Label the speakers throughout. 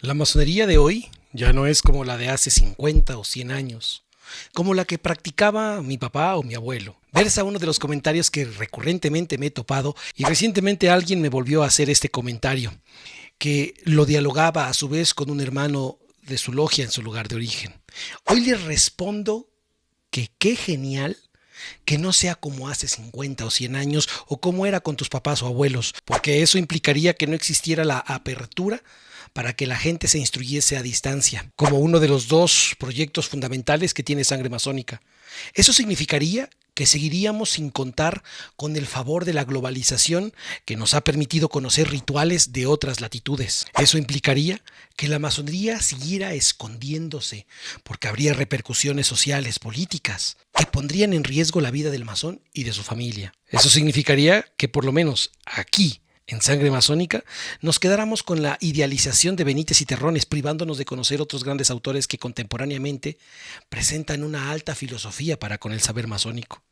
Speaker 1: La masonería de hoy ya no es como la de hace 50 o 100 años, como la que practicaba mi papá o mi abuelo. Versa uno de los comentarios que recurrentemente me he topado y recientemente alguien me volvió a hacer este comentario, que lo dialogaba a su vez con un hermano de su logia en su lugar de origen. Hoy le respondo que qué genial que no sea como hace 50 o 100 años o como era con tus papás o abuelos, porque eso implicaría que no existiera la apertura para que la gente se instruyese a distancia, como uno de los dos proyectos fundamentales que tiene Sangre Masónica. Eso significaría que seguiríamos sin contar con el favor de la globalización que nos ha permitido conocer rituales de otras latitudes. Eso implicaría que la masonería siguiera escondiéndose, porque habría repercusiones sociales, políticas, que pondrían en riesgo la vida del masón y de su familia. Eso significaría que por lo menos aquí, en Sangre Masónica, nos quedáramos con la idealización de Benítez y Terrones, privándonos de conocer otros grandes autores que contemporáneamente presentan una alta filosofía para con el saber masónico.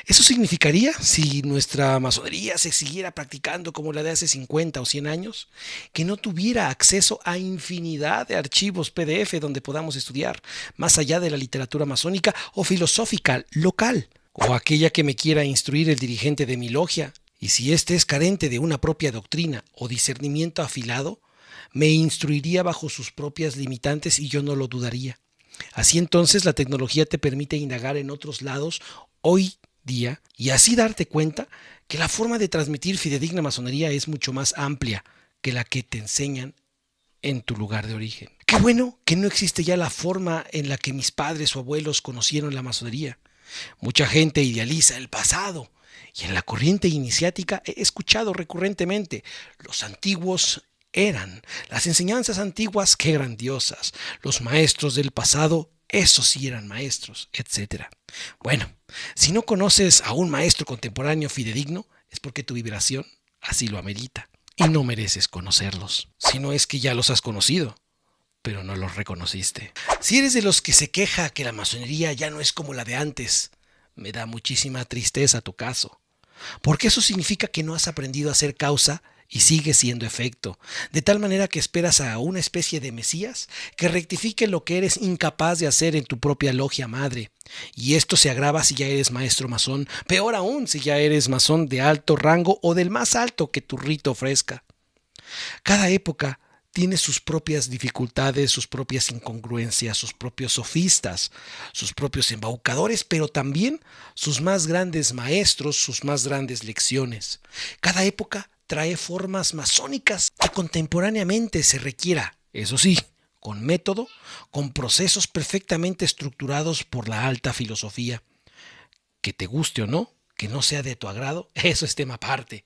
Speaker 1: Eso significaría, si nuestra masonería se siguiera practicando como la de hace 50 o 100 años, que no tuviera acceso a infinidad de archivos PDF donde podamos estudiar, más allá de la literatura masónica o filosófica local, o aquella que me quiera instruir el dirigente de mi logia. Y si éste es carente de una propia doctrina o discernimiento afilado, me instruiría bajo sus propias limitantes y yo no lo dudaría. Así entonces la tecnología te permite indagar en otros lados hoy día y así darte cuenta que la forma de transmitir fidedigna masonería es mucho más amplia que la que te enseñan en tu lugar de origen. Qué bueno que no existe ya la forma en la que mis padres o abuelos conocieron la masonería. Mucha gente idealiza el pasado y en la corriente iniciática he escuchado recurrentemente: los antiguos eran, las enseñanzas antiguas, qué grandiosas, los maestros del pasado, esos sí eran maestros, etcétera. Bueno, si no conoces a un maestro contemporáneo fidedigno, es porque tu vibración así lo amerita y no mereces conocerlos. Si no es que ya los has conocido, pero no los reconociste. Si eres de los que se queja que la masonería ya no es como la de antes, me da muchísima tristeza tu caso, porque eso significa que no has aprendido a ser causa y sigue siendo efecto, de tal manera que esperas a una especie de Mesías que rectifique lo que eres incapaz de hacer en tu propia logia madre. Y esto se agrava si ya eres maestro masón, peor aún si ya eres masón de alto rango o del más alto que tu rito ofrezca. Cada época tiene sus propias dificultades, sus propias incongruencias, sus propios sofistas, sus propios embaucadores, pero también sus más grandes maestros, sus más grandes lecciones. Cada época trae formas masónicas que contemporáneamente se requiera, eso sí, con método, con procesos perfectamente estructurados por la alta filosofía. Que te guste o no, que no sea de tu agrado, eso es tema aparte.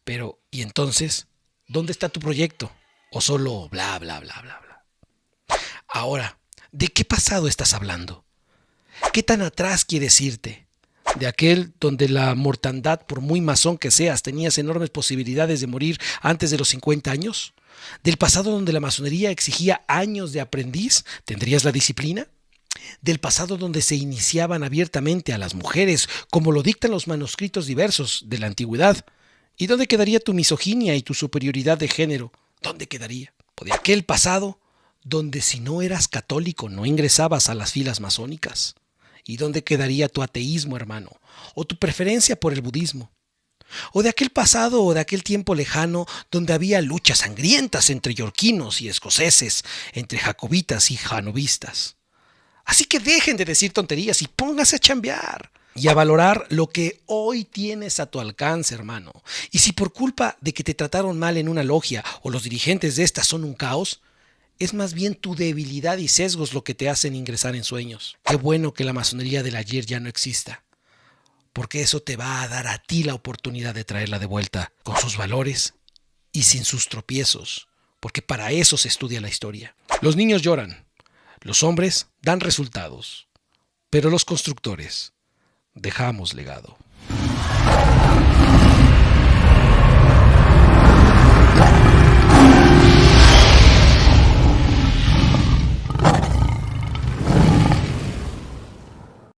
Speaker 1: Pero, ¿y entonces? ¿Dónde está tu proyecto? ¿O solo bla, bla, bla, bla, bla? Ahora, ¿de qué pasado estás hablando? ¿Qué tan atrás quieres irte? ¿De aquel donde la mortandad, por muy masón que seas, tenías enormes posibilidades de morir antes de los 50 años? ¿Del pasado donde la masonería exigía años de aprendiz? ¿Tendrías la disciplina? ¿Del pasado donde se iniciaban abiertamente a las mujeres, como lo dictan los manuscritos diversos de la antigüedad? ¿Y dónde quedaría tu misoginia y tu superioridad de género? ¿Dónde quedaría? ¿O de aquel pasado donde si no eras católico no ingresabas a las filas masónicas? ¿Y dónde quedaría tu ateísmo, hermano? ¿O tu preferencia por el budismo? ¿O de aquel pasado o de aquel tiempo lejano donde había luchas sangrientas entre yorquinos y escoceses, entre jacobitas y janovistas? Así que dejen de decir tonterías y pónganse a chambear y a valorar lo que hoy tienes a tu alcance, hermano. Y si por culpa de que te trataron mal en una logia o los dirigentes de esta son un caos, es más bien tu debilidad y sesgos lo que te hacen ingresar en sueños. Qué bueno que la masonería del ayer ya no exista, porque eso te va a dar a ti la oportunidad de traerla de vuelta, con sus valores y sin sus tropiezos, porque para eso se estudia la historia. Los niños lloran, los hombres dan resultados, pero los constructores dejamos legado.